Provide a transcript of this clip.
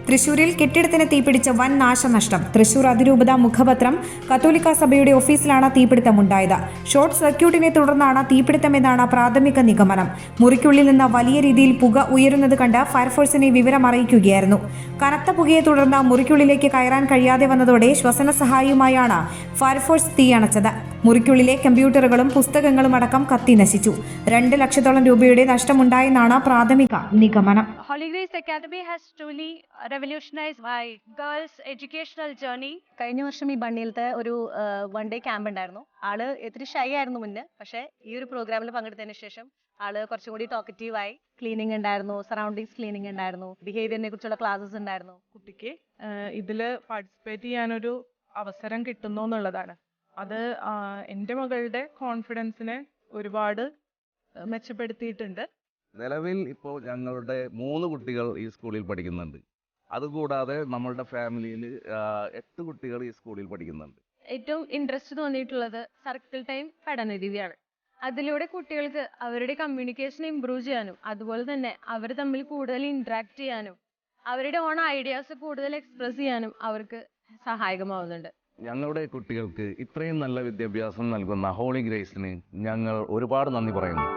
തൃശൂരിൽ കെട്ടിടത്തിന് തീപിടിച്ച വൻ നാശനഷ്ടം. തൃശൂർ അതിരൂപത മുഖപത്രം കത്തോലിക്ക സഭയുടെ ഓഫീസിലാണ് തീപിടുത്തമുണ്ടായത്. ഷോർട്ട് സർക്യൂട്ടിനെ തുടർന്നാണ് തീപിടുത്തമെന്നാണ് പ്രാഥമിക നിഗമനം. മുറിക്കുള്ളിൽ നിന്ന് വലിയ രീതിയിൽ പുക ഉയരുന്നത് കണ്ട് ഫയർഫോഴ്സിനെ വിവരം അറിയിക്കുകയായിരുന്നു. കനത്ത പുകയെ തുടർന്ന് മുറിക്കുള്ളിലേക്ക് കയറാൻ കഴിയാതെ വന്നതോടെ ശ്വസന സഹായിയുമായാണ് ഫയർഫോഴ്സ് തീയണച്ചത്. മുറിക്കുള്ളിലെ കമ്പ്യൂട്ടറുകളും പുസ്തകങ്ങളും അടക്കം കത്തി നശിച്ചു. 2 ലക്ഷത്തോളം രൂപയുടെ നഷ്ടമുണ്ടായെന്നാണ് പ്രാഥമിക നിഗമനം. Holy Grace Academy has truly revolutionized my girls' educational journey. കഴിഞ്ഞ വർഷം ഈ ബണ്ണിയിലത്തെ ഒരു 1 ഡേ ക്യാമ്പ് ഉണ്ടായിരുന്നു. ആള് ഇത്തിരി ഷൈ ആയിരുന്നു മുന്നേ, പക്ഷേ ഈ ഒരു പ്രോഗ്രാമിൽ പങ്കെടുത്തതിന് ശേഷം ആള് കുറച്ചും കൂടി ടോക്കറ്റീവായി. ക്ലീനിങ് ഉണ്ടായിരുന്നു, സറൗണ്ടിങ്സ് ക്ലീനിങ് ഉണ്ടായിരുന്നു, ബിഹേവിയറിനെ കുറിച്ചുള്ള ക്ലാസ്സസ് ഉണ്ടായിരുന്നു. കുട്ടിക്ക് ഇതിൽ പാർട്ടിസിപ്പേറ്റ് ചെയ്യാനൊരു അവസരം കിട്ടുന്നു എന്നുള്ളതാണ്. അത് എൻ്റെ മകളുടെ കോൺഫിഡൻസിനെ ഒരുപാട് മെച്ചപ്പെടുത്തിയിട്ടുണ്ട്. നിലവിൽ ഇപ്പോൾ ഞങ്ങളുടെ 3 കുട്ടികൾ ഈ സ്കൂളിൽ പഠിക്കുന്നുണ്ട്. അതുകൂടാതെ നമ്മളുടെ ഫാമിലിയിൽ 8 കുട്ടികൾ ഈ സ്കൂളിൽ പഠിക്കുന്നുണ്ട്. ഏറ്റവും ഇൻട്രസ്റ്റ് തോന്നിയിട്ടുള്ളത് സർക്കിൾ ടൈം പഠന രീതിയാണ്. അതിലൂടെ കുട്ടികൾക്ക് അവരുടെ കമ്മ്യൂണിക്കേഷൻ ഇംപ്രൂവ് ചെയ്യാനും അതുപോലെ തന്നെ അവർ തമ്മിൽ കൂടുതൽ ഇന്ററാക്ട് ചെയ്യാനും അവരുടെ ഓൺ ഐഡിയാസ് കൂടുതൽ എക്സ്പ്രസ് ചെയ്യാനും അവർക്ക് സഹായകമാവുന്നുണ്ട്. ഞങ്ങളുടെ കുട്ടികൾക്ക് ഇത്രയും നല്ല വിദ്യാഭ്യാസം നൽകുന്ന ഹോളി ഗ്രേസിന് ഞങ്ങൾ ഒരുപാട് നന്ദി പറയുന്നു.